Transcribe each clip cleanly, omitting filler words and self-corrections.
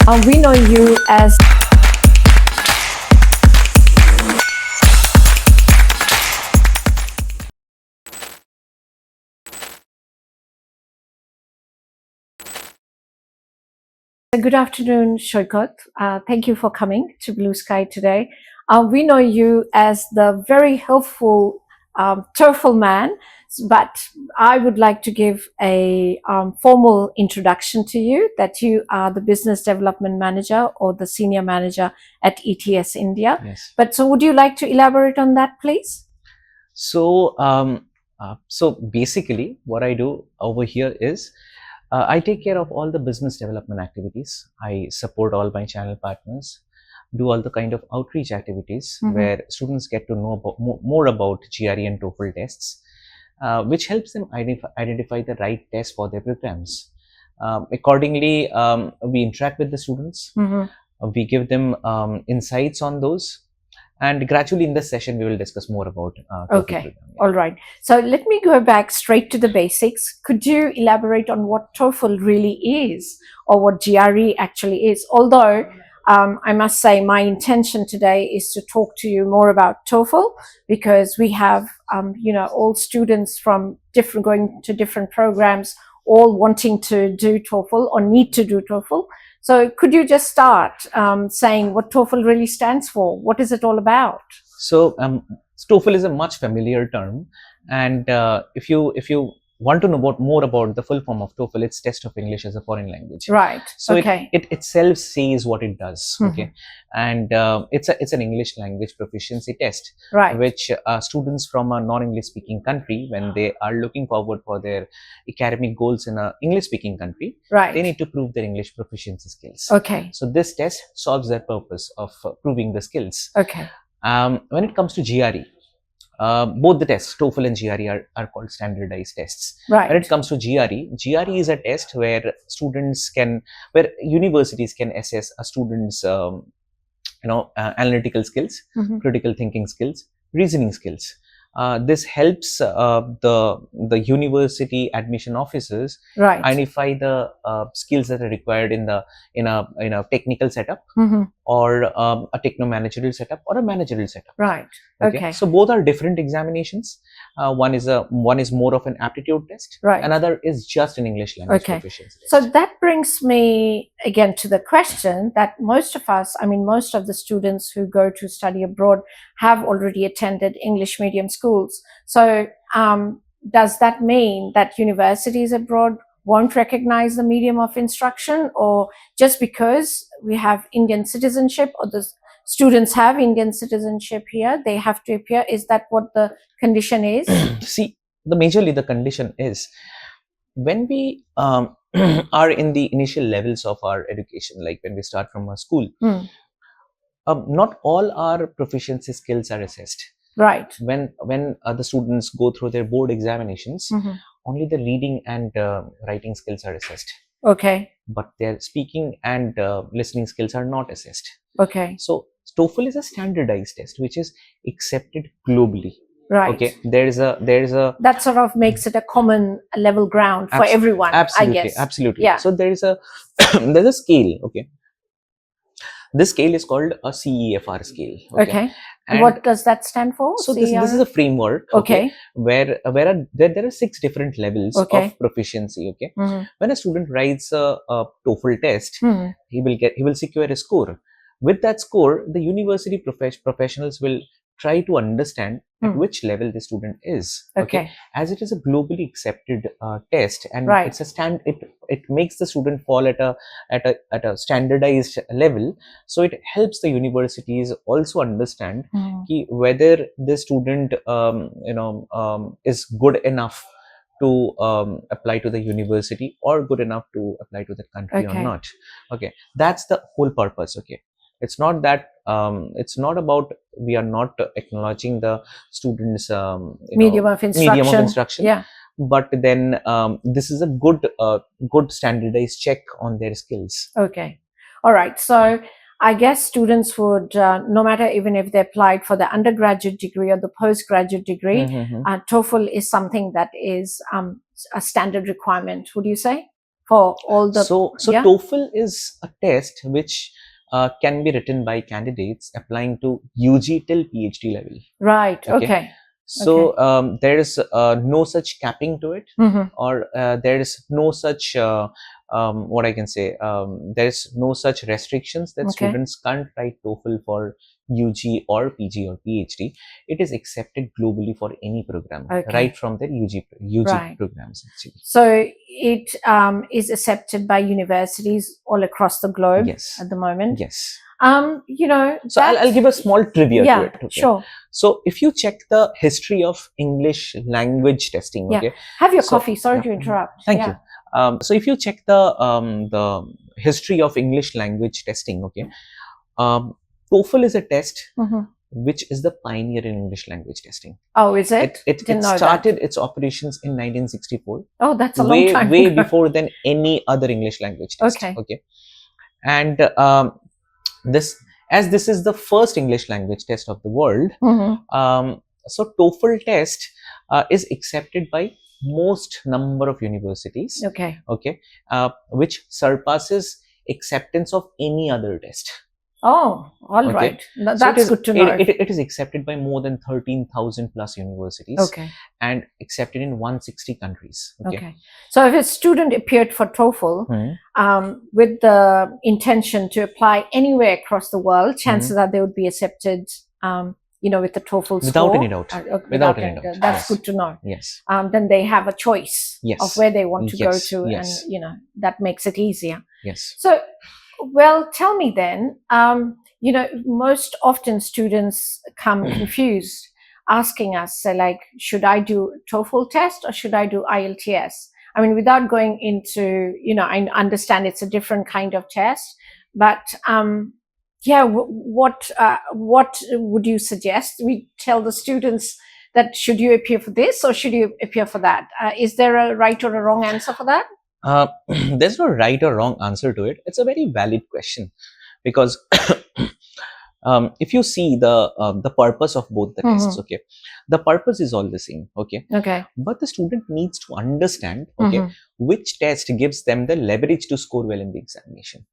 We know you as good afternoon, Saikat. Thank you for coming to Blue Sky today. We know you as the very helpful TOEFL man, but I would like to give a formal introduction to you that you are the Business Development Manager or the Senior Manager at ETS India. Yes. But so would you like to elaborate on that, please? So, basically, what I do over here is I take care of all the business development activities. I support all my channel partners, do all the kind of outreach activities where students get to know about more about GRE and TOEFL tests, which helps them identify the right test for their programs. Accordingly, we interact with the students. We give them insights on those. And gradually in this session, we will discuss more about TOEFL Okay, program. all right. So let me go back straight to the basics. Could you elaborate on what TOEFL really is or what GRE actually is? Although I must say my intention today is to talk to you more about TOEFL because we have, all students from going to different programs, all wanting to do TOEFL or need to do TOEFL. So could you just start saying what TOEFL really stands for? What is it all about? So TOEFL is a much familiar term, and if you want to know more about the full form of TOEFL, it's Test of English as a Foreign Language. Right. So okay. it itself says what it does. Okay, and it's an English language proficiency test, Right. which students from a non-English speaking country, when they are looking forward for their academic goals in a English speaking country, Right. they need to prove their English proficiency skills. Okay. So this test solves their purpose of proving the skills. Okay. When it comes to GRE, both the tests, TOEFL and GRE, are called standardized tests. Right. When it comes to GRE is a test where universities can assess a student's, analytical skills, critical thinking skills, reasoning skills. This helps the university admission officers identify the skills that are required in a technical setup or a techno-managerial setup or a managerial setup. Right. Okay. So both are different examinations. One is more of an aptitude test. Right. Another is just an English language proficiency test. So that brings me again to the question that most of the students who go to study abroad have already attended English medium schools. So does that mean that universities abroad won't recognize the medium of instruction, or just because we have Indian citizenship or the students have Indian citizenship here, they have to appear? Is that what the condition is? See, majorly the condition is when we are in the initial levels of our education, like when we start from a school, not all our proficiency skills are assessed. Right. When the students go through their board examinations, only the reading and writing skills are assessed. Okay. But their speaking and listening skills are not assessed. Okay. So TOEFL is a standardized test which is accepted globally. Right. Okay. There's a that sort of makes it a common level ground for everyone. Absolutely, I guess. Absolutely. Yeah. So there's a scale. Okay. This scale is called a CEFR scale. Okay. And what does that stand for? So this is a framework. Okay. Where there are 6 different levels of proficiency. Okay. When a student writes a TOEFL test, he will secure a score. With that score, the university professionals will try to understand at which level the student is. Okay. As it is a globally accepted test, and it's a it makes the student fall at a standardized level. So it helps the universities also understand whether the student is good enough to apply to the university or good enough to apply to the country or not. Okay, that's the whole purpose. Okay. It's not that it's not about we are not acknowledging the students' medium of instruction. Yeah. But then this is a good standardized check on their skills. Okay. All right. So I guess students would, no matter even if they applied for the undergraduate degree or the postgraduate degree, TOEFL is something that is a standard requirement, would you say, for all the. So TOEFL is a test which can be written by candidates applying to UG till PhD level. Right. Okay. So there is no such capping to it, or there is no such what I can say. There is no such restrictions that students can't write TOEFL for UG or PG or PhD. It is accepted globally for any program, right from their UG programs actually. So it is accepted by universities all across the globe at the moment. Yes. So I'll give a small trivia to it. Sure. So if you check the history of English language testing, have your coffee. Sorry to interrupt. Thank you. So if you check the history of English language testing, TOEFL is a test which is the pioneer in English language testing. Oh, is it? It started its operations in 1964. Oh, that's a long time way ago. before than any other English language test. And this is the first English language test of the world. So TOEFL test is accepted by most number of universities. Which surpasses acceptance of any other test. Oh, all right. That's good to know. It is accepted by more than 13,000 plus universities. And accepted in 160 countries. So if a student appeared for TOEFL with the intention to apply anywhere across the world, chances are they would be accepted, with the TOEFL without score. Any doubt. Without any doubt. That's good to know. Yes. Then they have a choice of where they want to go to, Yes. and that makes it easier. Yes. So, well, tell me then, most often students come confused, asking us, say, like, should I do TOEFL test or should I do IELTS? I mean, without going into, I understand it's a different kind of test, but what would you suggest? We tell the students that should you appear for this or should you appear for that? Is there a right or a wrong answer for that? There's no right or wrong answer to it. It's a very valid question because if you see the purpose of both the tests, the purpose is all the same, but the student needs to understand, which test gives them the leverage to score well in the examination.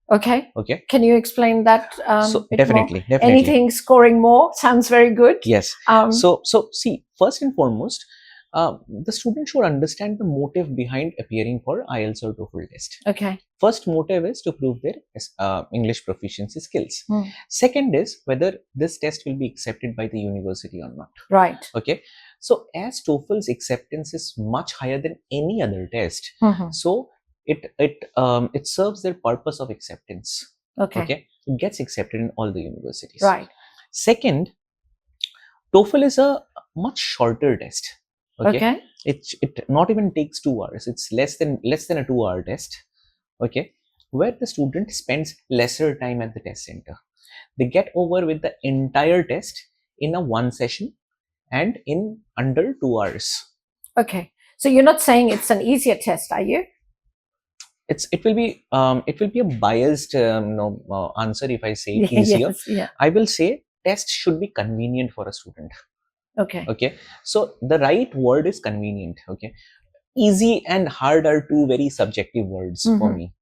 Can you explain that? So definitely. Anything scoring more sounds very good. Yes. So see, first and foremost, the student should understand the motive behind appearing for IELTS or TOEFL test. First motive is to prove their English proficiency skills. Second is whether this test will be accepted by the university or not. Right. So as TOEFL's acceptance is much higher than any other test, so it serves their purpose of acceptance. It gets accepted in all the universities. Right. Second, TOEFL is a much shorter test. It not even takes 2 hours. It's less than a 2-hour test. Where the student spends lesser time at the test center. They get over with the entire test in a one session and in under 2 hours. So you're not saying it's an easier test, are you? It will be a biased answer if I say easier. I will say test should be convenient for a student. So the right word is convenient. Easy and hard are two very subjective words for me.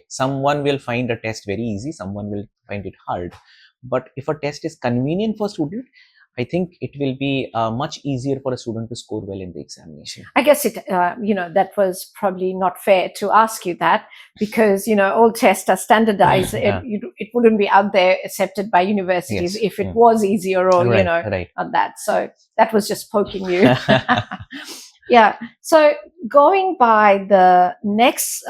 Someone will find a test very easy, someone will find it hard. But if a test is convenient for student, I think it will be much easier for a student to score well in the examination. I guess that was probably not fair to ask you that because, all tests are standardized. It wouldn't be out there accepted by universities if it was easier or, on that. So that was just poking you. So going by the next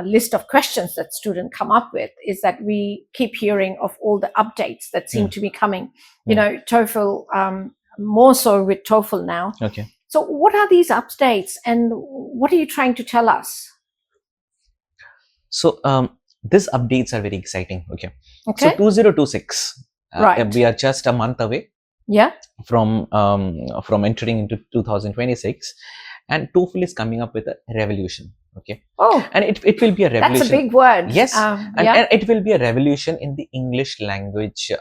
list of questions that students come up with is that we keep hearing of all the updates that seem to be coming, TOEFL, more so with TOEFL now. So what are these updates and what are you trying to tell us? So these updates are very exciting. So 2026, we are just a month away. From entering into 2026, and TOEFL is coming up with a revolution. And it will be a revolution. That's a big word. Yes. And it will be a revolution in the English language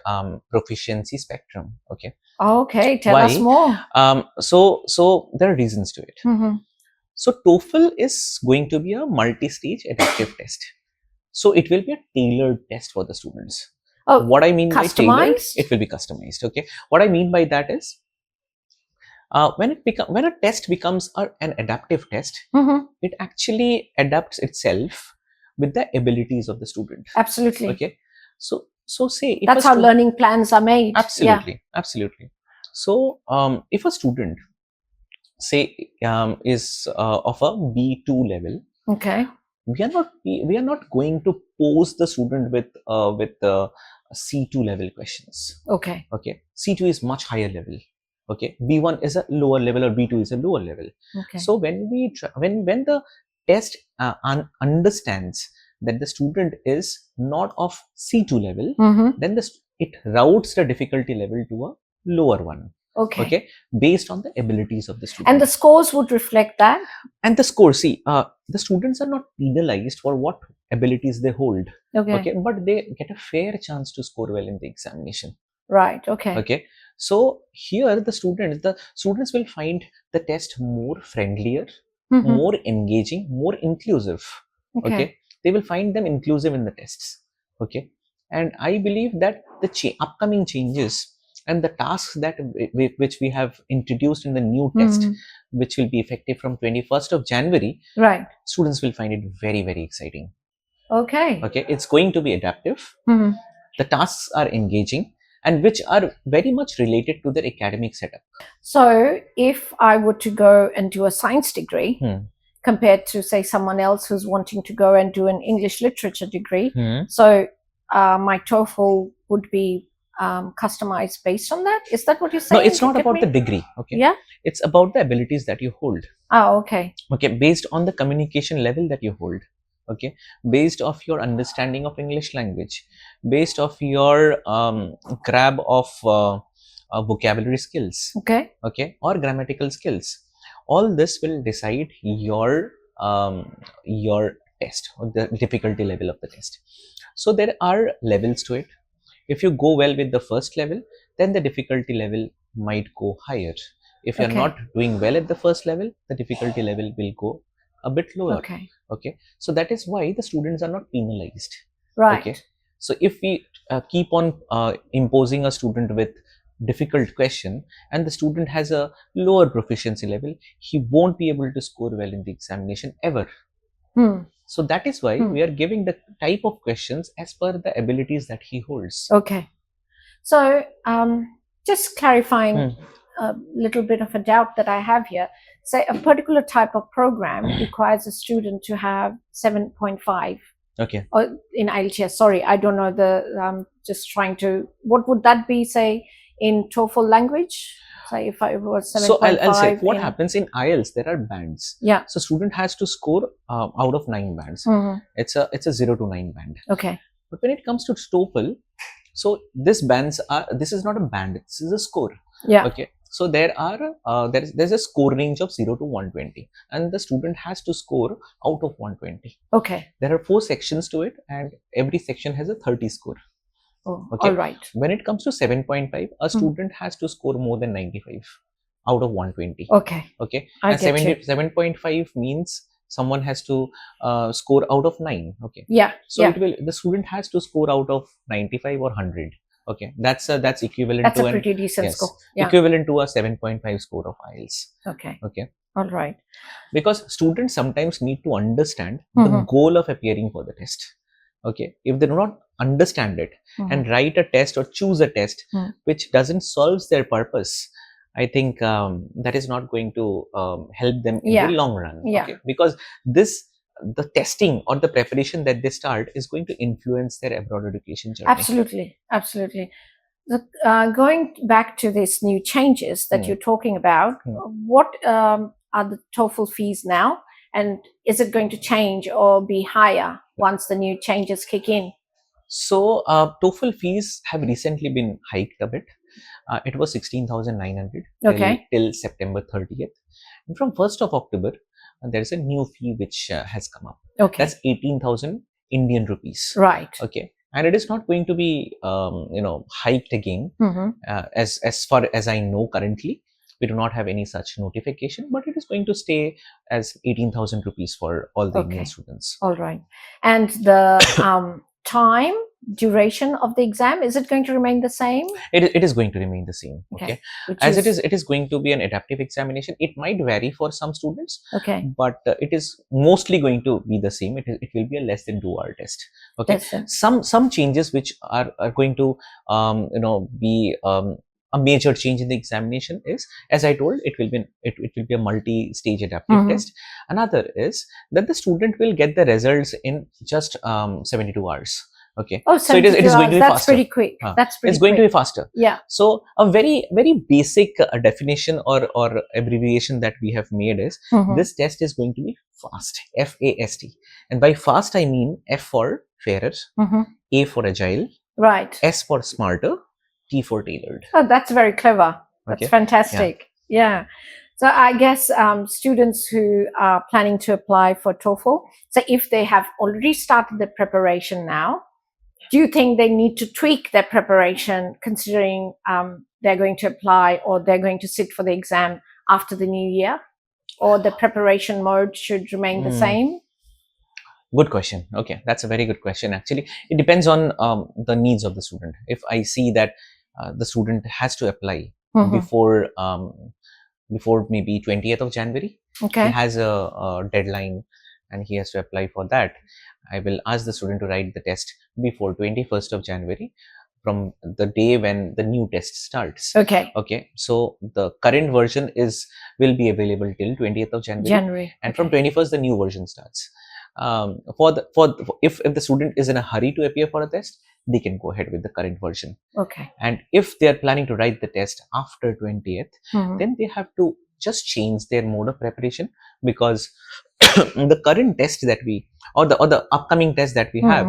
proficiency spectrum. Tell us more. So there are reasons to it. So TOEFL is going to be a multi-stage adaptive test. So it will be a tailored test for the students. Oh, what I mean by tailored, customized? it will be customized. Okay. What I mean by that is, when a test becomes an adaptive test, it actually adapts itself with the abilities of the student. Absolutely. Okay. So say if that's how learning plans are made. Absolutely. Absolutely. So if a student say is of a B2 level, okay, we are not going to pose the student with C2 level questions. okay, Okay. C2 is much higher level. Okay. B1 is a lower level, or B2 is a lower level. okay. So when we when the test understands that the student is not of C2 level, then it routes the difficulty level to a lower one. Okay. Okay, based on the abilities of the student. And the scores would reflect that? And the score, see, the students are not penalized for what abilities they hold. Okay, but they get a fair chance to score well in the examination. Right, okay. Okay, so here the students will find the test more friendlier, more engaging, more inclusive. Okay, they will find them inclusive in the tests. Okay, and I believe that the upcoming changes and the tasks that which we have introduced in the new test, which will be effective from 21st of January, right, students will find it very, very exciting. Okay, it's going to be adaptive. The tasks are engaging, and which are very much related to their academic setup. So if I were to go and do a science degree, compared to say someone else who's wanting to go and do an English literature degree, so my TOEFL would be customized based on that? Is that what you're saying? No, it's not about the degree. Okay. Yeah. It's about the abilities that you hold. Oh, okay. Okay, based on the communication level that you hold. Okay, based off your understanding of English language, based off your grab of vocabulary skills. Okay. Okay, or grammatical skills. All this will decide your test, or the difficulty level of the test. So there are levels to it. If you go well with the first level, then the difficulty level might go higher. If you're not doing well at the first level, the difficulty level will go a bit lower. Okay. So that is why the students are not penalized. Right. Okay. So if we keep on imposing a student with difficult question, and the student has a lower proficiency level, he won't be able to score well in the examination ever. So that is why we are giving the type of questions as per the abilities that he holds. Okay. So just clarifying a little bit of a doubt that I have here. Say a particular type of program requires a student to have 7.5. Okay. Or in IELTS, sorry, I don't know the, just trying to, what would that be, say, in TOEFL language? Say if I was 7.5. So I'll say what happens in IELTS, there are bands. Yeah. So student has to score out of 9 bands. It's a 0 to 9 band. Okay. But when it comes to TOEFL, so this is not a band, this is a score. Yeah. Okay. So there are there's a score range of 0 to 120, and the student has to score out of 120. Okay. There are 4 sections to it, and every section has a 30 score. Oh, okay. All right. When it comes to 7.5, a student has to score more than 95 out of 120. Okay. Okay. And 7.5 means someone has to score out of 9. Okay. Yeah. So the student has to score out of 95 or 100. Okay, that's equivalent to a pretty decent score. Yeah. Equivalent to a 7.5 score of IELTS. Okay. Okay. All right. Because students sometimes need to understand the goal of appearing for the test. Okay. If they do not understand it and write a test or choose a test which doesn't solve their purpose, I think that is not going to help them in the long run. Yeah. Okay. Because the testing or the preparation that they start is going to influence their abroad education journey. Absolutely. Absolutely. Going back to these new changes that you're talking about, what are the TOEFL fees now? And is it going to change or be higher once the new changes kick in? So TOEFL fees have recently been hiked a bit. It was 16,900 till September 30th. And from 1st of October, there is a new fee which has come up. Okay. That's 18,000 Indian rupees. Right. Okay. And it is not going to be, hiked again as far as I know currently. we do not have any such notification, but it is going to stay as 18,000 rupees for all the Indian students. All right. And the time duration of the exam, is it going to remain the same? It is going to remain the same. Okay. As it is going to be an adaptive examination. It might vary for some students. Okay. But it is mostly going to be the same. It will be a less than 2-hour test. Okay. Some changes which are going to be a major change in the examination is, as I told, it will be a multi-stage adaptive test. Another is that the student will get the results in just 72 hours. Okay. Oh, so it is going to be faster. That's pretty quick. It's going to be faster. Yeah. So a very basic definition or abbreviation that we have made is this test is going to be fast. F-A-S-T. And by fast I mean F for fairer, A for agile, right, S for smarter, T for tailored. Oh, that's very clever. That's fantastic. Yeah. So I guess students who are planning to apply for TOEFL, so if they have already started the preparation now, do you think they need to tweak their preparation considering they're going to apply or they're going to sit for the exam after the new year? Or the preparation mode should remain the same? Good question. Okay, that's a very good question. Actually, it depends on the needs of the student. If I see that the student has to apply before maybe 20th of January, he has a deadline and he has to apply for that, I will ask the student to write the test before 21st of January from the day when the new test starts. Okay. So the current version will be available till 20th of January. And from 21st, the new version starts. If the student is in a hurry to appear for a test, they can go ahead with the current version. Okay. And if they are planning to write the test after 20th, then they have to just change their mode of preparation, because the current test that or the upcoming test that we have,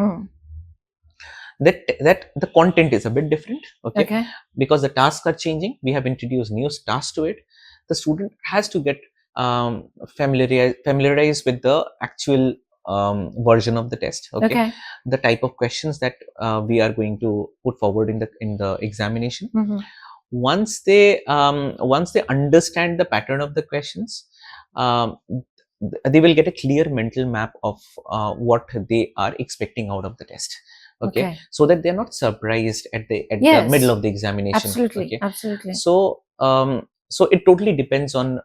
that the content is a bit different. Okay. Because the tasks are changing. We have introduced new tasks to it. The student has to get familiarized with the actual version of the test. Okay. The type of questions that we are going to put forward in the examination. Once they understand the pattern of the questions, they will get a clear mental map of what they are expecting out of the test. Okay. So that they're not surprised at the middle of the examination. Absolutely. Absolutely. So so it totally depends on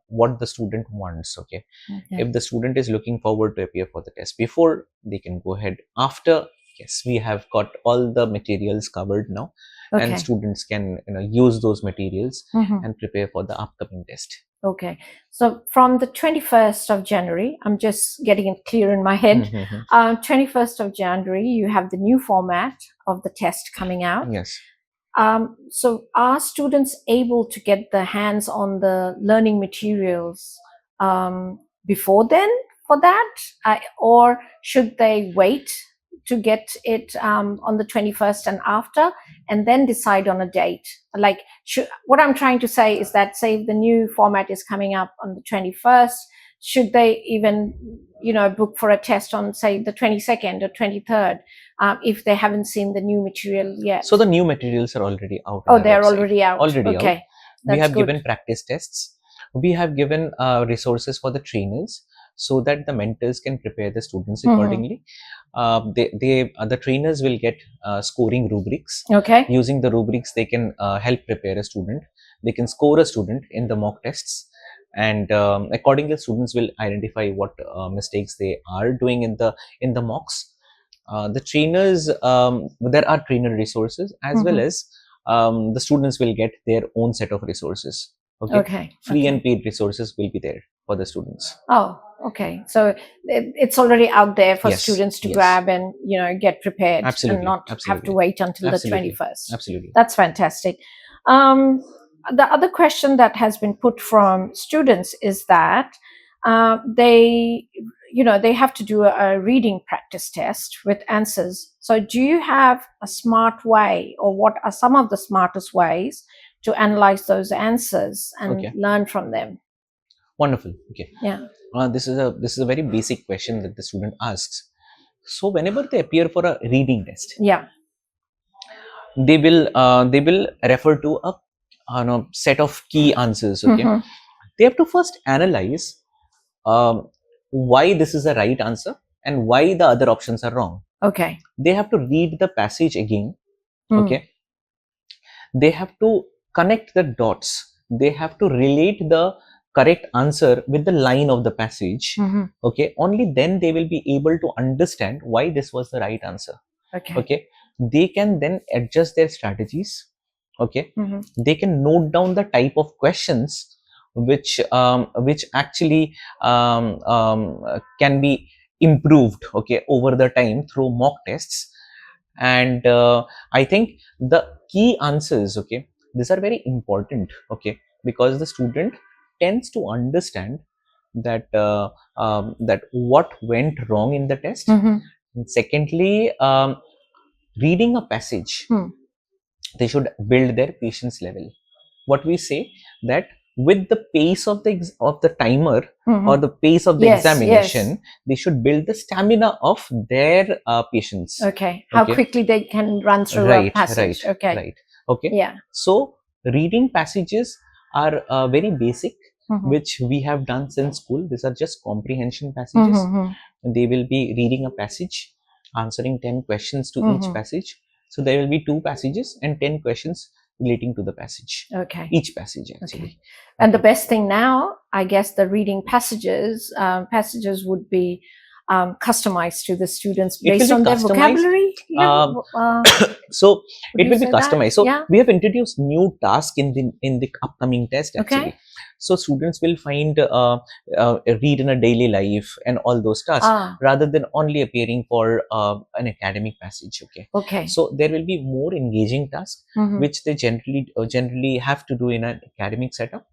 what the student wants. Okay. If the student is looking forward to appear for the test before, they can go ahead. After, yes, we have got all the materials covered now, and students can use those materials and prepare for the upcoming test. Okay. So from the 21st of January, I'm just getting it clear in my head. 21st of January, you have the new format of the test coming out. Yes. So are students able to get their hands on the learning materials before then for that? Or should they wait to get it on the 21st and after, and then decide on a date? Like, what I'm trying to say is that, say, if the new format is coming up on the 21st, should they even, book for a test on, say, the 22nd or 23rd, if they haven't seen the new material yet? So the new materials are already out. Oh, they're already out. Already out. We have given practice tests. We have given resources for the trainers, so that the mentors can prepare the students accordingly. The trainers will get scoring rubrics. Using the rubrics, they can help prepare a student. They can score a student in the mock tests, and accordingly, students will identify what mistakes they are doing in the mocks. The trainers, there are trainer resources, as well as the students will get their own set of resources. Free and paid resources will be there for the students. Oh, okay. So it's already out there for students to grab and get prepared. Absolutely. And not have to wait until the 21st. Absolutely. That's fantastic. The other question that has been put from students is that they have to do a reading practice test with answers. So do you have a smart way, or what are some of the smartest ways to analyze those answers and learn from them? Wonderful. Okay. Yeah. This is a very basic question that the student asks. So whenever they appear for a reading test, they will refer to set of key answers. Okay, they have to first analyze why this is the right answer and why the other options are wrong. Okay. They have to read the passage again. Okay. They have to connect the dots. They have to relate the correct answer with the line of the passage. Okay. Only then they will be able to understand why this was the right answer. Okay. They can then adjust their strategies. Okay. They can note down the type of questions which actually can be improved, okay, over the time through mock tests. And I think the key answers, okay, these are very important, okay, because the student tends to understand that that what went wrong in the test. And secondly, reading a passage, they should build their patience level. What we say that with the pace of the timer or the pace of the examination, they should build the stamina of their patience. Okay. How quickly they can run through a passage. Okay. Yeah. So reading passages are very basic, which we have done since school. These are just comprehension passages. They will be reading a passage, answering 10 questions to each passage. So there will be 2 passages and 10 questions relating to the passage. Okay. Each passage actually. Okay. And the best thing now, I guess, the reading passages would be customized to the students based on their vocabulary. So it will be customized. So we have introduced new task in the upcoming test actually. Okay. So students will find read in a daily life and all those tasks rather than only appearing for an academic passage. Okay. Okay. So there will be more engaging tasks which they generally have to do in an academic setup.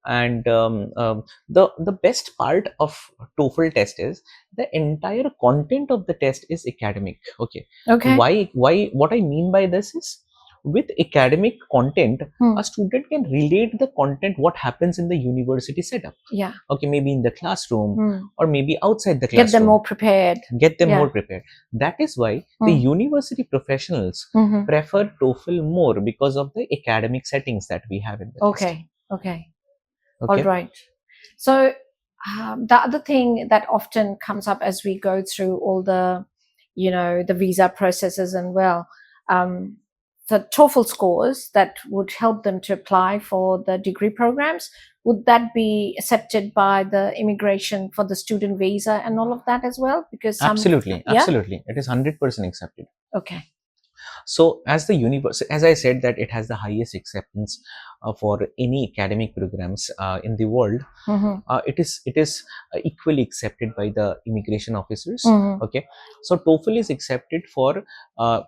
And the best part of TOEFL test is the entire content of the test is academic. Okay. Okay. Why? What I mean by this is, with academic content, a student can relate the content what happens in the university setup. Yeah. Okay. Maybe in the classroom or maybe outside the classroom. Get them more prepared. Get them more prepared. That is why the university professionals prefer TOEFL more, because of the academic settings that we have in the test. Okay. Okay. All right. So the other thing that often comes up as we go through all the, the visa processes and the TOEFL scores that would help them to apply for the degree programs, would that be accepted by the immigration for the student visa and all of that as well? Because absolutely, it is 100% accepted. Okay. So as the university, as I said, that it has the highest acceptance for any academic programs in the world. It is equally accepted by the immigration officers. Okay, so TOEFL is accepted for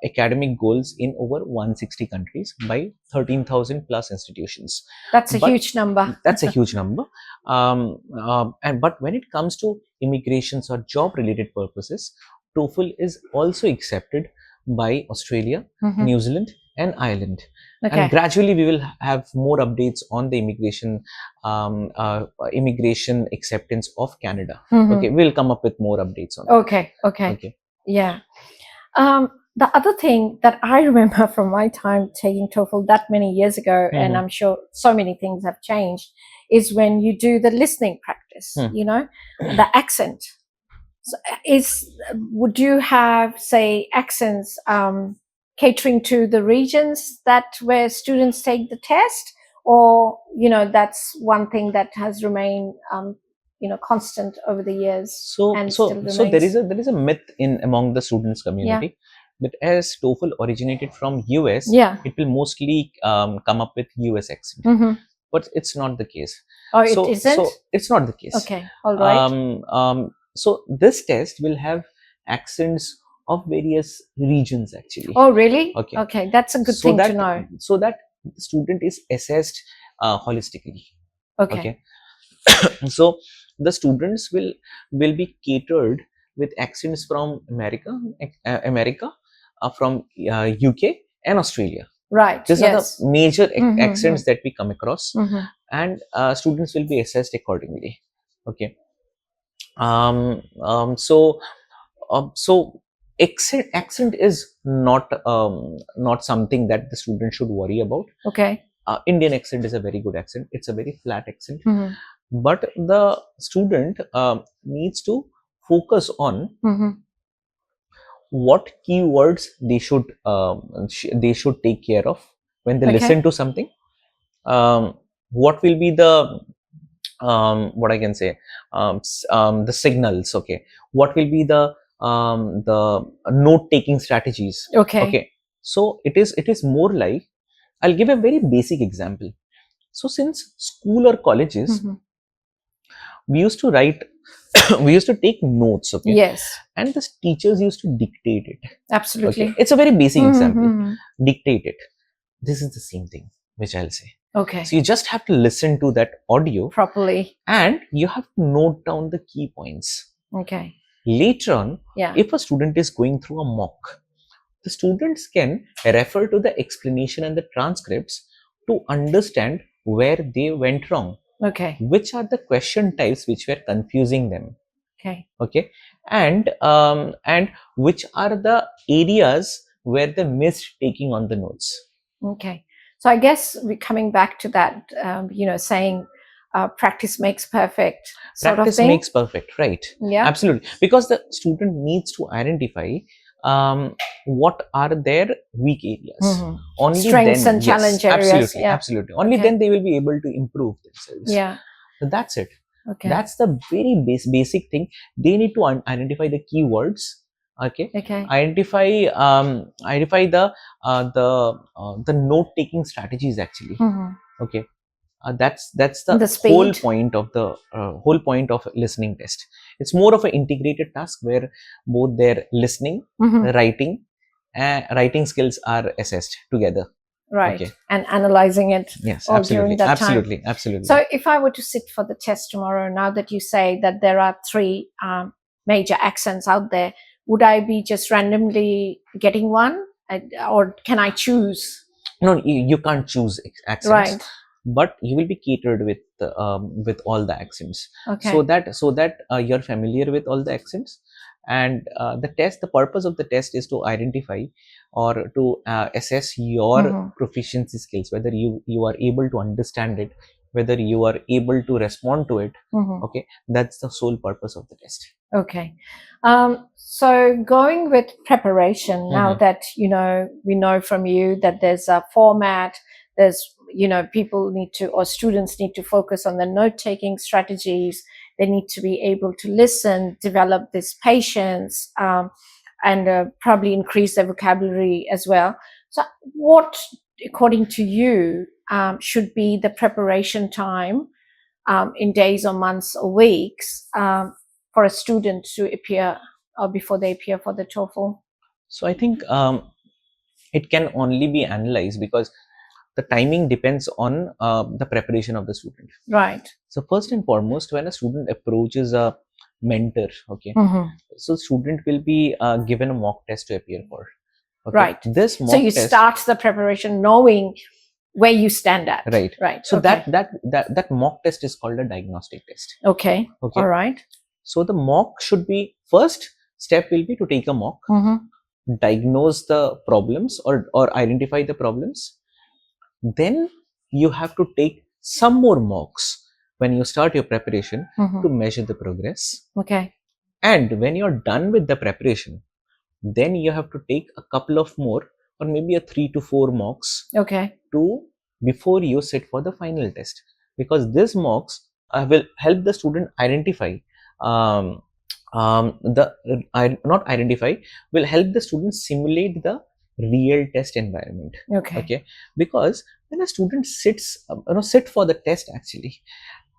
academic goals in over 160 countries by 13,000 plus institutions. That's a huge number. That's a huge number. But when it comes to immigrations or job related purposes, TOEFL is also accepted by Australia, New Zealand and Ireland. Okay. And gradually we will have more updates on the immigration acceptance of Canada. Okay, we'll come up with more updates on that. Okay. Yeah. The other thing that I remember from my time taking TOEFL that many years ago, and I'm sure so many things have changed, is when you do the listening practice, the accent. So would you have, say, accents catering to the regions where students take the test, or that's one thing that has remained constant over the years? So there is a myth among the students community that as TOEFL originated from US, it will mostly come up with US accent, but it's not the case. Oh, it isn't? So it's not the case. Okay, all right. So this test will have accents of various regions actually. Oh, really? Okay, that's a good thing to know. So that the student is assessed holistically. Okay. So the students will be catered with accents from America, from UK and Australia. Right. These are the major accents that we come across, and students will be assessed accordingly. Okay. So accent is not something that the student should worry about. Okay. Indian accent is a very good accent. It's a very flat accent. But the student needs to focus on what keywords they should take care of when they listen to something. What will be the what I can say, the signals, okay, what will be the note taking strategies, okay. So it is more like, I'll give a very basic example. So since school or colleges, we used to write we used to take notes, okay, yes, and the teachers used to dictate it. absolutely. Okay, it's a very basic example. Dictate it. This is the same thing which I'll say. Okay. So you just have to listen to that audio properly, and you have to note down the key points. Okay. Later on, Yeah. if a student is going through a mock, the students can refer to the explanation and the transcripts to understand where they went wrong. Okay. Which are the question types which were confusing them. Okay. Okay. And which are the areas where they missed taking on the notes. Okay. So I guess we're coming back to that, saying practice makes perfect sort Practice of thing. makes perfect, right? Yeah. Absolutely. Because the student needs to identify what are their weak areas. Only strengths then, and challenge areas. Absolutely, Yeah. absolutely. Only then they will be able to improve themselves. Yeah. So that's it. Okay. That's the very basic thing. They need to identify the keywords. Okay. Okay. Identify the note taking strategies actually. Okay. That's the whole point of listening test. It's more of an integrated task where both their listening, writing skills are assessed together. Right. Okay. And analyzing it. Yes, all absolutely. During that absolutely. time. Absolutely. So if I were to sit for the test tomorrow, now that you say that there are 3 major accents out there, would I be just randomly getting one, or can I choose? No, you can't choose accents. Right. But you will be catered with all the accents. Okay. So that you're familiar with all the accents. And the purpose of the test is to identify or to assess your proficiency skills, whether you are able to understand it, whether you are able to respond to it. Okay, that's the sole purpose of the test. Okay. So going with preparation, now that we know from you that there's a format, there's people need to, or students need to focus on the note-taking strategies. They need to be able to listen, develop this patience, and probably increase their vocabulary as well. So what, according to you, should be the preparation time in days or months or weeks for a student to appear, or before they appear for the TOEFL? So I think it can only be analyzed because the timing depends on the preparation of the student. Right. So first and foremost, when a student approaches a mentor, okay, so student will be given a mock test to appear for. Okay? Right. This mock so you test, start the preparation knowing where you stand at. Right. Right. So okay. that mock test is called a diagnostic test. Okay. Okay. All right. So the mock should be, first step will be to take a mock, diagnose the problems or identify the problems. Then you have to take some more mocks when you start your preparation to measure the progress. Okay. And when you're done with the preparation, then you have to take a couple of more, or maybe a 3 to 4 mocks. Okay. Before you sit for the final test, because these mocks will help the student identify will help the student simulate the real test environment. Okay. Because when a student sit for the test actually,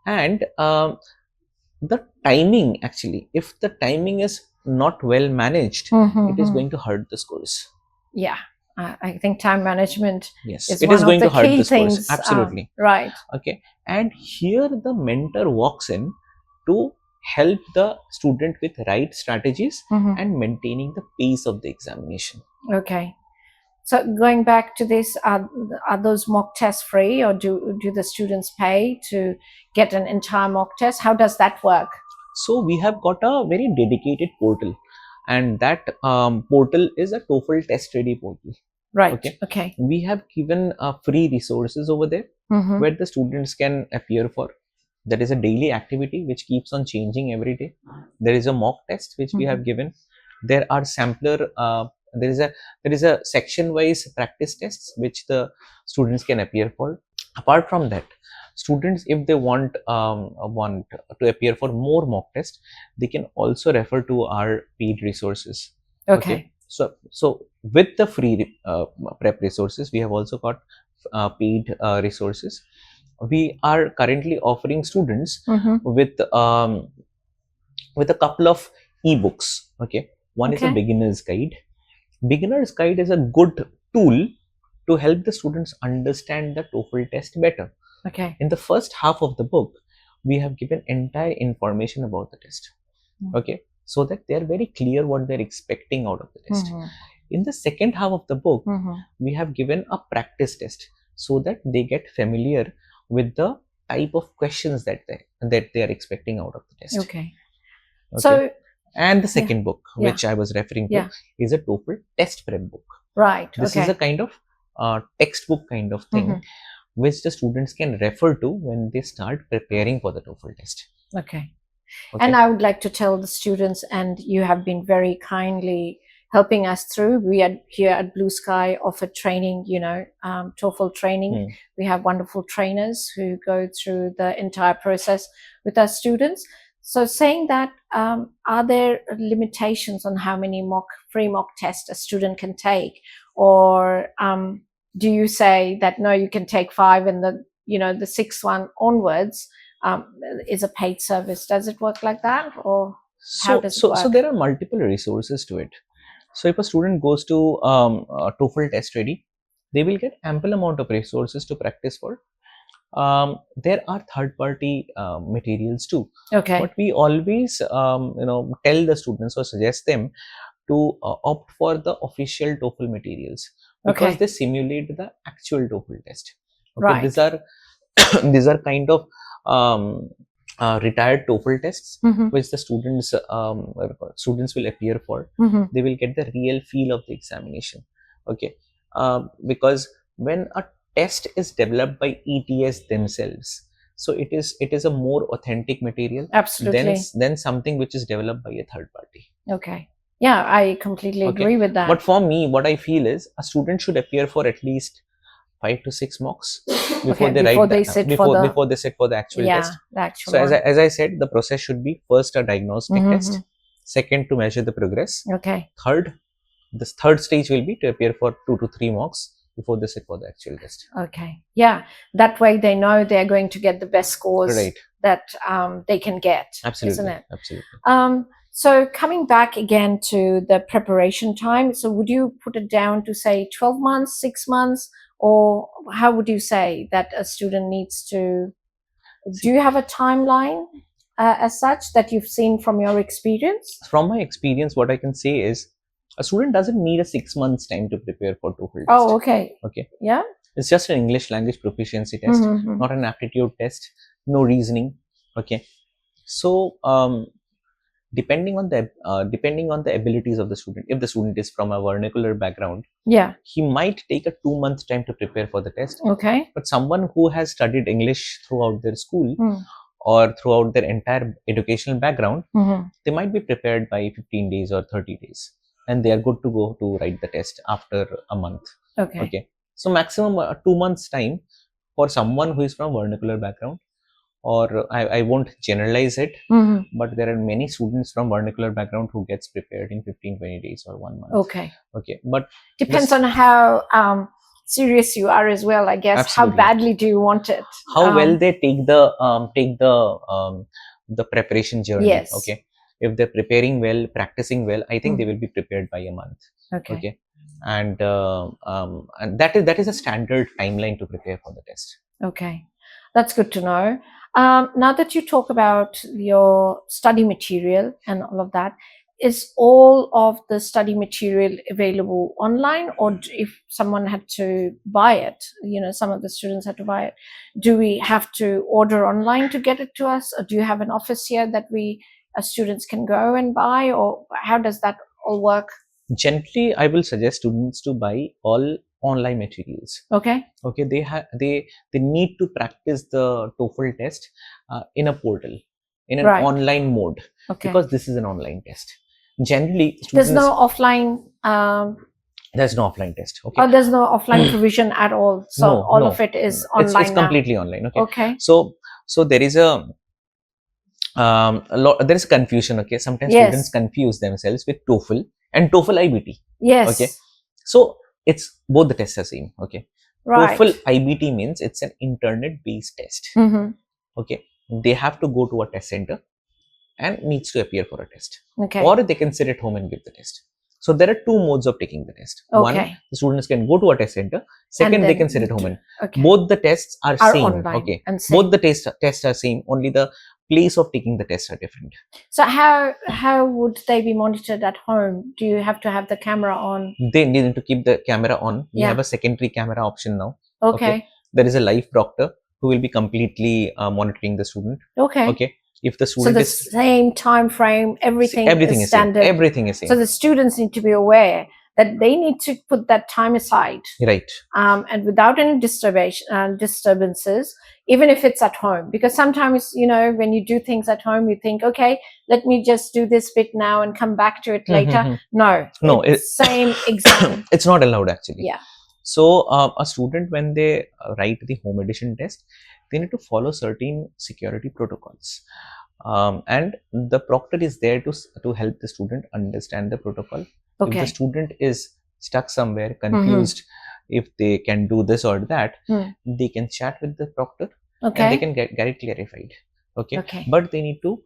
and the timing actually, if the timing is not well managed, it is going to hurt the scores. Yeah. I think time management is going to hurt the scores. Absolutely. Right. Okay. And here the mentor walks in to help the student with right strategies and maintaining the pace of the examination. Okay. So going back to this, are those mock tests free, or do the students pay to get an entire mock test? How does that work? So we have got a very dedicated portal, and that portal is a TOEFL test ready portal. Right. Okay. We have given free resources over there where the students can appear for. There is a daily activity which keeps on changing every day. There is a mock test which we have given. There are sampler. There is a section-wise practice tests which the students can appear for. Apart from that, students, if they want to appear for more mock tests, they can also refer to our paid resources. Okay. So with the free prep resources, we have also got paid resources. We are currently offering students with a couple of ebooks. One is a beginner's guide. Beginner's guide is a good tool to help the students understand the TOEFL test better. In the first half of the book, we have given entire information about the test. So that they are very clear what they're expecting out of the test. In the second half of the book, we have given a practice test so that they get familiar with the type of questions that they are expecting out of the test. So, and the second book, which I was referring to, is a TOEFL test prep book. Right. This is a kind of textbook kind of thing, which the students can refer to when they start preparing for the TOEFL test. Okay. And I would like to tell the students, and you have been very kindly helping us through. We are here at Bluesky offer training, TOEFL training. We have wonderful trainers who go through the entire process with our students. So saying that, are there limitations on how many free mock tests a student can take? Or do you say that, no, you can take 5 and the 6th one onwards is a paid service? Does it work like that, or how does it work? So there are multiple resources to it. So if a student goes to TOEFL test ready, they will get ample amount of resources to practice for. There are third-party materials too. But we always tell the students or suggest them to opt for the official TOEFL materials because they simulate the actual TOEFL test. Right. These are kind of retired TOEFL tests which the students will appear for. They will get the real feel of the examination. Because when a test is developed by ETS themselves, so it is a more authentic material. Absolutely. Than something which is developed by a third party. Yeah, I completely agree with that. But for me, what I feel is a student should appear for at least 5 to 6 mocks before they sit for the actual test. So as I said, the process should be: first a diagnostic test, second to measure the progress, the third stage will be to appear for 2 to 3 mocks before they sit for the actual test. Yeah, that way they know they're going to get the best scores that they can get. Absolutely. Isn't it? Absolutely. So coming back again to the preparation time, so would you put it down to say 12 months, 6 months, or how would you say that a student needs to? Do you have a timeline as such that you've seen from your experience? From my experience, what I can say is a student doesn't need a 6 months time to prepare for TOEFL test. Oh, okay. Yeah. It's just an English language proficiency test, not an aptitude test, no reasoning. So depending on the abilities of the student, if the student is from a vernacular background, he might take a 2-month time to prepare for the test. But someone who has studied English throughout their school or throughout their entire educational background, they might be prepared by 15 days or 30 days, and they are good to go to write the test after a month. So maximum 2 months time for someone who is from vernacular background. Or I won't generalize it, but there are many students from vernacular background who gets prepared in 15-20 days or 1 month. But depends on how serious you are as well, I guess. Absolutely. How badly do you want it? How well they take the preparation journey. If they're preparing well, practicing well, I think they will be prepared by a month. And that is a standard timeline to prepare for the test. That's good to know. Now that you talk about your study material and all of that, is all of the study material available online, or if someone had to buy it, some of the students had to buy it, do we have to order online to get it to us, or do you have an office here that students can go and buy, or how does that all work? Gently, I will suggest students to buy all online materials. Okay. Okay, they need to practice the TOEFL test in a portal, in an online mode, because this is an online test. Generally, there's no offline. There's no offline test. Okay. Oh, there's no offline provision at all. So all of it is online. It's completely online. Okay. Okay. So there is a lot. There is confusion. Okay. Sometimes students confuse themselves with TOEFL and TOEFL IBT. Yes. Okay. So it's both the tests are same. Okay. Right. TOEFL IBT means it's an internet-based test. Okay. They have to go to a test center and needs to appear for a test. Okay. Or they can sit at home and give the test. So there are two modes of taking the test. Okay. One, the students can go to a test center. Second, they can sit at home and both the tests are same. Online. Okay. And same. Both the tests are same. Only the place of taking the tests are different. So how would they be monitored at home? Do you have to have the camera on? They need to keep the camera on. We have a secondary camera option now. Okay. There is a live proctor who will be completely monitoring the student. Okay. Okay. If the student is same time frame, everything is standard. Everything is same. So the students need to be aware that they need to put that time aside. Right. And without any disturbances, even if it's at home. Because sometimes, you know, when you do things at home, you think, okay, let me just do this bit now and come back to it later. No, it's same exam. It's not allowed actually. Yeah. So a student, when they write the home edition test, they need to follow certain security protocols. And the proctor is there to help the student understand the protocol. Okay. If the student is stuck somewhere, confused, if they can do this or that, they can chat with the proctor and they can get it clarified. Okay. But they need to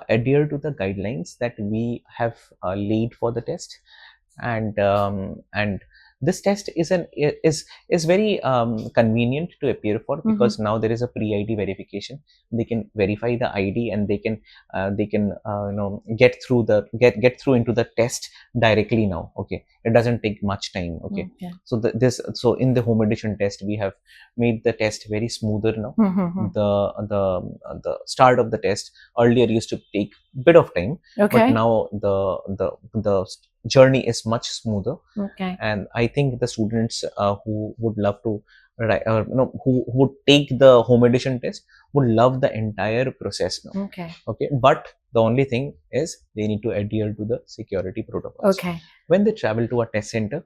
adhere to the guidelines that we have laid for the test. And this test is very convenient to appear for, because now there is a pre-ID verification. They can verify the ID and they can get through into the test directly now. Okay, it doesn't take much time. Okay, so in the home edition test, we have made the test very smoother now. The start of the test earlier used to take a bit of time, but now the journey is much smoother. And I think the students who would love to who would take the home edition test would love the entire process now. Okay, but the only thing is they need to adhere to the security protocols. When they travel to a test center,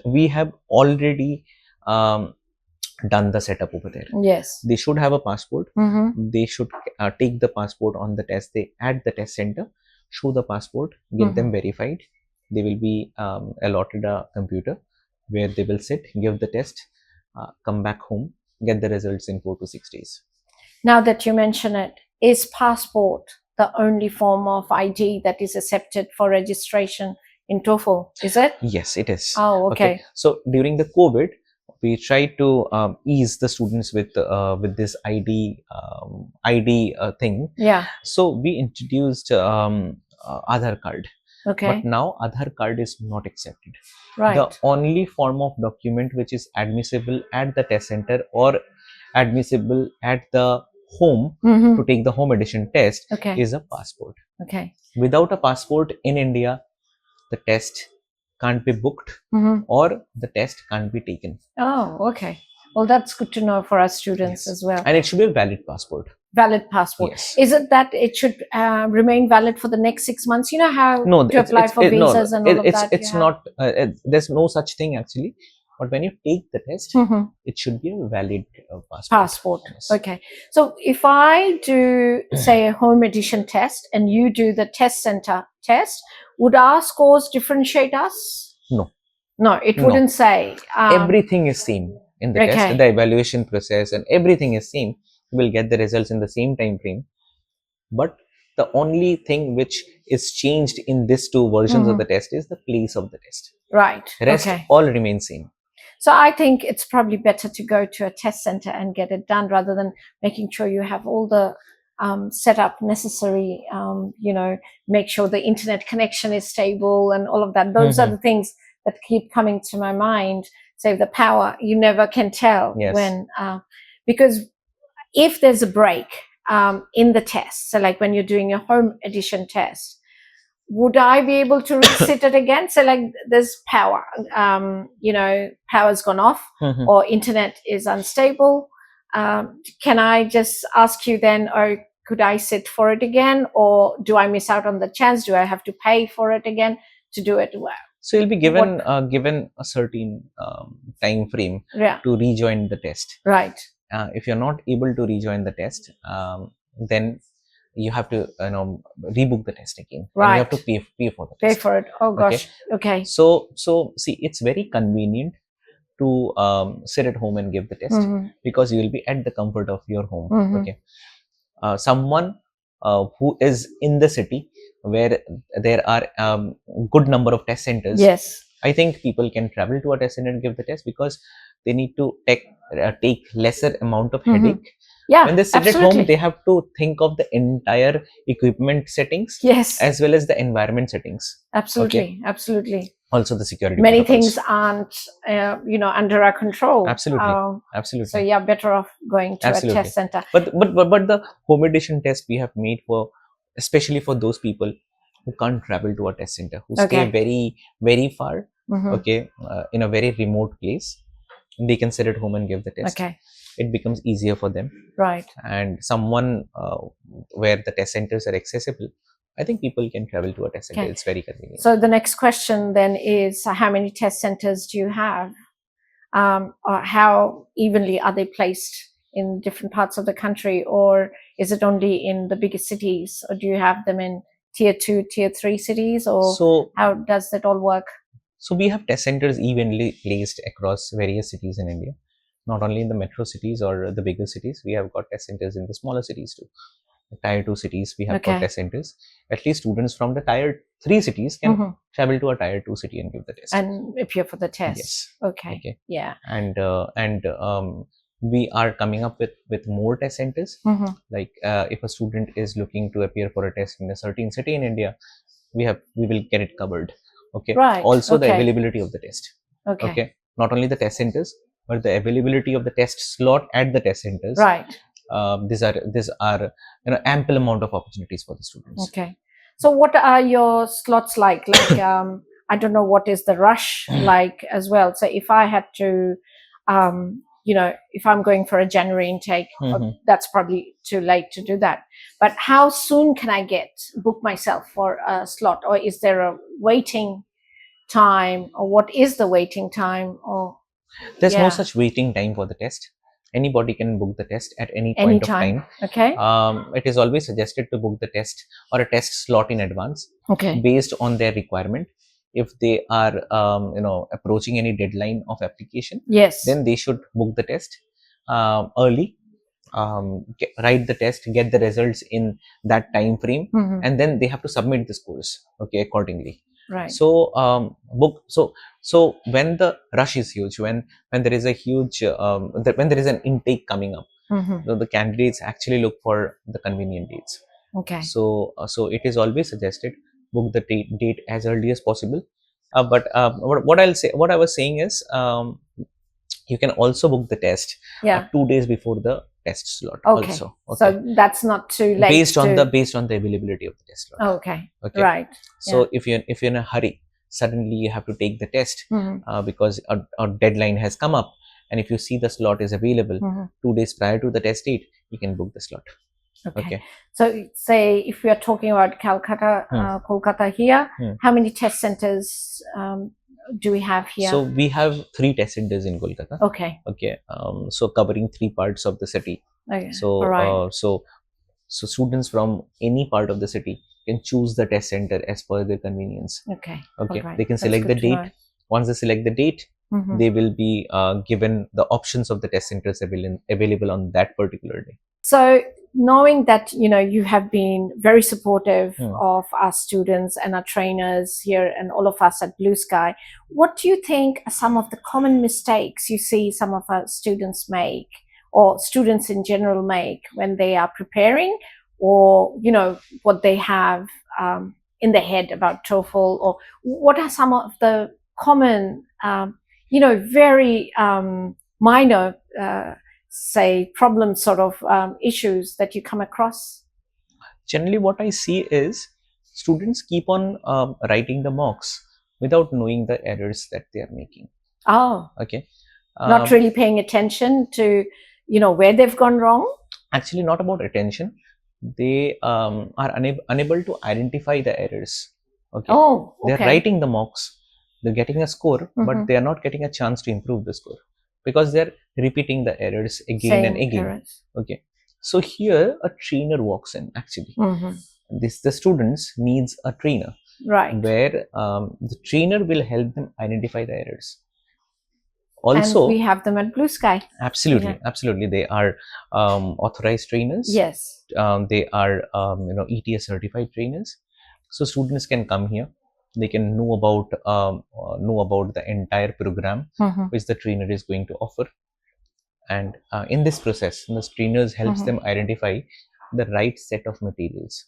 we have already done the setup over there. Yes, they should have a passport. They should take the passport on the test day at the test center, show the passport, get them verified. They will be allotted a computer where they will sit, give the test, come back home, get the results in 4 to 6 days. Now that you mention it, is passport the only form of ID that is accepted for registration in TOEFL? Is it? Yes, it is. Oh, okay. So during the COVID, we tried to ease the students with this ID thing. Yeah. So we introduced Aadhaar card. Okay. But now Aadhaar card is not accepted. Right. The only form of document which is admissible at the test center or admissible at the home to take the home edition test is a passport. Okay. Without a passport in India, the test can't be booked or the test can't be taken. Oh, okay. Well, that's good to know for our students as well. And it should be a valid passport. Valid passport. Yes. Is it that it should remain valid for the next 6 months? You know how to apply for visas and all of that? It's not, there's no such thing actually. But when you take the test, it should be a valid passport. Yes. Okay. So if I do, say, a home edition test and you do the test center test, would our scores differentiate us? No. No, it wouldn't say. Everything is same in the test. The evaluation process and everything is same. You will get the results in the same time frame. But the only thing which is changed in these two versions of the test is the place of the test. Right. Rest all remains same. So I think it's probably better to go to a test center and get it done rather than making sure you have all the setup necessary, make sure the internet connection is stable and all of that. Those are the things that keep coming to my mind. So the power, you never can tell when, because if there's a break in the test, so like when you're doing your home edition test, would I be able to resit it again? So like there's power, power's gone off, or internet is unstable. Can I just ask you then, or could I sit for it again, or do I miss out on the chance? Do I have to pay for it again to do it well? So you'll be given given a certain time frame to rejoin the test. Right. If you're not able to rejoin the test, then you have to rebook the test again. Right. And you have to pay for the test. Pay for it. Oh gosh. Okay. So see, it's very convenient to sit at home and give the test, because you will be at the comfort of your home. Okay. Someone who is in the city where there are good number of test centers. Yes. I think people can travel to a test center and give the test, because they need to take lesser amount of headache. Yeah, when they sit at home, they have to think of the entire equipment settings, yes, as well as the environment settings. Absolutely. Absolutely. Also the security many protocols. Things aren't under our control. Absolutely. Absolutely. So yeah, better off going to a test center. But the home edition test we have made for, especially for those people who can't travel to a test center, who stay very, very far, in a very remote place. They can sit at home and give the test. It becomes easier for them. Right. And someone where the test centers are accessible, I think people can travel to a test center. It's very convenient. So the next question then is, how many test centers do you have? Or how evenly are they placed in different parts of the country? Or is it only in the biggest cities? Or do you have them in tier 2, tier 3 cities? Or how does that all work? So we have test centers evenly placed across various cities in India. Not only in the metro cities or the bigger cities, we have got test centers in the smaller cities too. The tier 2 cities, we have got test centers. At least students from the tier 3 cities can travel to a tier 2 city and give the test. And appear for the test. Yes. Okay. Yeah. And we are coming up with more test centers. Like if a student is looking to appear for a test in a certain city in India, we will get it covered. Okay. Right. Also the availability of the test. Okay. Not only the test centers, but the availability of the test slot at the test centers. Right. These are ample amount of opportunities for the students. Okay. So what are your slots like? Like I don't know what is the rush like as well. So if I had to, if I'm going for a January intake, that's probably too late to do that. But how soon can I book myself for a slot, or is there a waiting time, or what is the waiting time? Or there's no such waiting time for the test. Anybody can book the test at any point of time. Okay. It is always suggested to book the test or a test slot in advance. Okay. Based on their requirement. If they are, approaching any deadline of application, then they should book the test early. Write the test, get the results in that time frame, and then they have to submit the scores. Okay, accordingly. Right. So book. So when the rush is huge, when there is a huge when there is an intake coming up, the candidates actually look for the convenient dates. Okay. So it is always suggested book the date as early as possible. But what I was saying is, you can also book the test 2 days before the test slot. Okay. Also. Okay. So that's not too late. Based on the availability of the test slot. Okay. Right. So if you're in a hurry, suddenly you have to take the test because a deadline has come up, and if you see the slot is available 2 days prior to the test date, you can book the slot. Okay. So say if we are talking about Kolkata here, how many test centers do we have here? So we have 3 test centers in Kolkata. Okay. Okay. So covering 3 parts of the city. Okay. So so students from any part of the city can choose the test center as per their convenience. Okay. Okay. They can select the date. Once they select the date, they will be given the options of the test centers available on that particular day. So knowing that, you have been very supportive of our students and our trainers here and all of us at Bluesky, what do you think are some of the common mistakes you see some of our students make, or students in general make, when they are preparing, or, what they have in their head about TOEFL, or what are some of the common, very minor say problem sort of issues that you come across? Generally what I see is students keep on writing the mocks without knowing the errors that they are making. Oh, okay. Not really paying attention to, where they've gone wrong? Actually, not about attention. They are unable to identify the errors. Okay. Oh, okay. They're writing the mocks, they're getting a score, but they are not getting a chance to improve the score because they're repeating the errors again and again. Errors. Okay. So here a trainer walks in actually. The students needs a trainer. Right. Where the trainer will help them identify the errors. Also, and we have them at Bluesky. Absolutely, absolutely. They are authorized trainers. Yes. They are ETS certified trainers. So students can come here. They can know about the entire program which the trainer is going to offer. And in this process, the trainers helps them identify the right set of materials,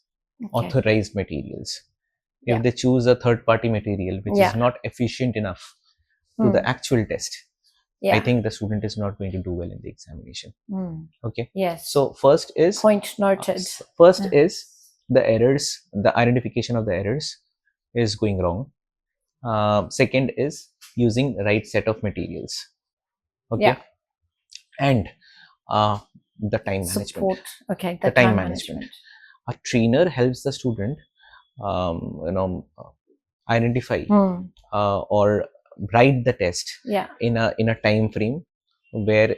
authorized materials. If they choose a third-party material which is not efficient enough to the actual test, I think the student is not going to do well in the examination. Okay. Yes. So first is point noted. First is the errors. The identification of the errors is going wrong. Second is using right set of materials. Okay. Yeah. And the time management. Support. Okay. The time management. A trainer helps the student, identify or write the test in a time frame where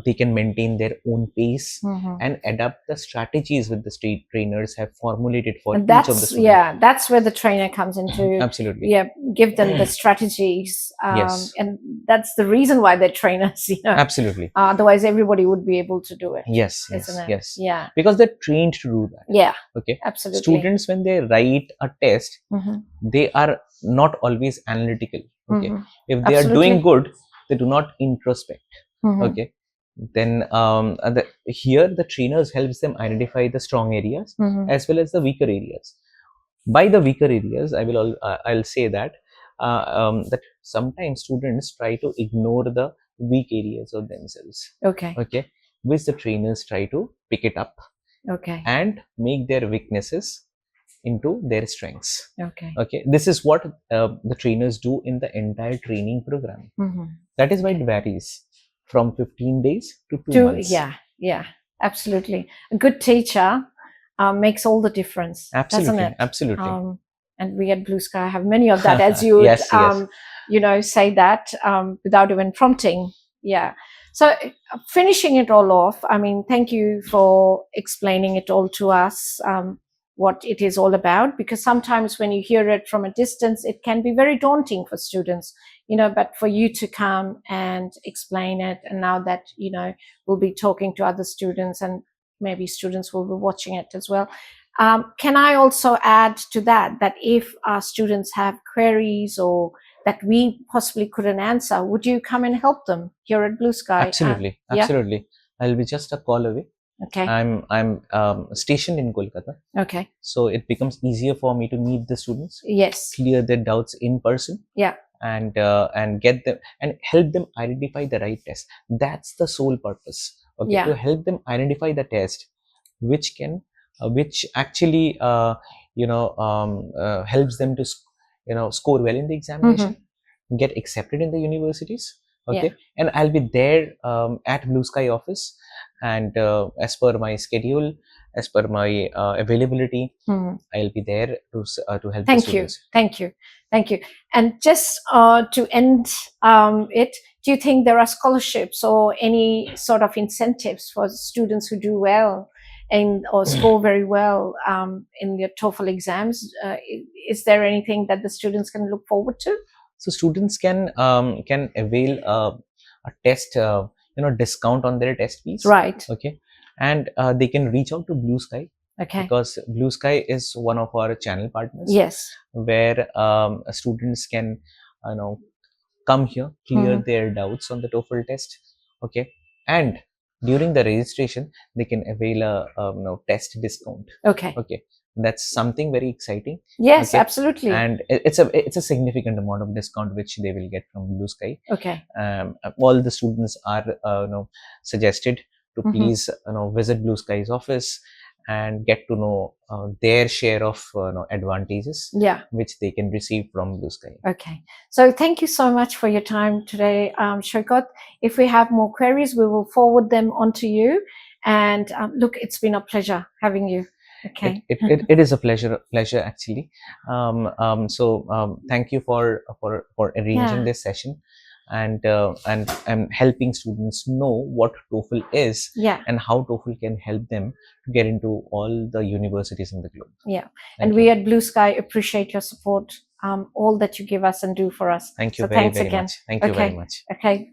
they can maintain their own pace and adapt the strategies with the state trainers have formulated for each of the students. Yeah, that's where the trainer comes into. Absolutely. Yeah, give them the strategies. Yes. And that's the reason why they're trainers. Absolutely. Otherwise, everybody would be able to do it. Yes. Isn't it? Yes. Yeah. Because they're trained to do that. Yeah. Okay. Absolutely. Students, when they write a test, they are not always analytical. Okay. If they are doing good, they do not introspect. Okay. Then here the trainers helps them identify the strong areas as well as the weaker areas. By the weaker areas, I'll say that that sometimes students try to ignore the weak areas of themselves. Okay. Okay. Which the trainers try to pick it up. Okay. And make their weaknesses into their strengths. Okay. Okay. This is what the trainers do in the entire training program. That is why it varies from 15 days to 2 months. Yeah, absolutely. A good teacher makes all the difference. Absolutely, doesn't it? Absolutely. And we at Bluesky have many of that, as you would, yes. Say that without even prompting. Yeah. So finishing it all off, I mean, thank you for explaining it all to us, what it is all about, because sometimes when you hear it from a distance, it can be very daunting for students, but for you to come and explain it, and now that, we'll be talking to other students and maybe students will be watching it as well. Can I also add to that if our students have queries or that we possibly couldn't answer, would you come and help them here at Bluesky? Absolutely. I'll be just a call away. Okay. I'm stationed in Kolkata. Okay. So it becomes easier for me to meet the students. Yes. Clear their doubts in person. Yeah. And get them and help them identify the right test. That's the sole purpose. Okay. Yeah. To help them identify the test, which can, which actually, helps them to, score well in the examination, get accepted in the universities. Okay. And I'll be there at Bluesky office, and as per my schedule, as per my availability, I'll be there to help the students. Thank you. And just to end it, do you think there are scholarships or any sort of incentives for students who do well or score very well in their TOEFL exams? Is there anything that the students can look forward to? So students can avail a test, discount on their test fees. Right. Okay. And they can reach out to Bluesky. Okay. Because Bluesky is one of our channel partners. Yes. Where students can, come here, clear their doubts on the TOEFL test. Okay. And during the registration, they can avail a test discount. Okay. Okay. That's something very exciting. Yes, okay? Absolutely. And it's a significant amount of discount which they will get from Bluesky. Okay. All the students are suggested to please visit Bluesky's office and get to know their share of advantages which they can receive from Bluesky. Okay, so thank you so much for your time today, Saikat. If we have more queries, we will forward them on to you. And look, it's been a pleasure having you. Okay, it is a pleasure actually. Thank you for arranging this session and helping students know what TOEFL is and how TOEFL can help them to get into all the universities in the globe. And we at Bluesky appreciate your support, all that you give us and do for us. Thank you so thanks very again. much. Thank you very much. Okay.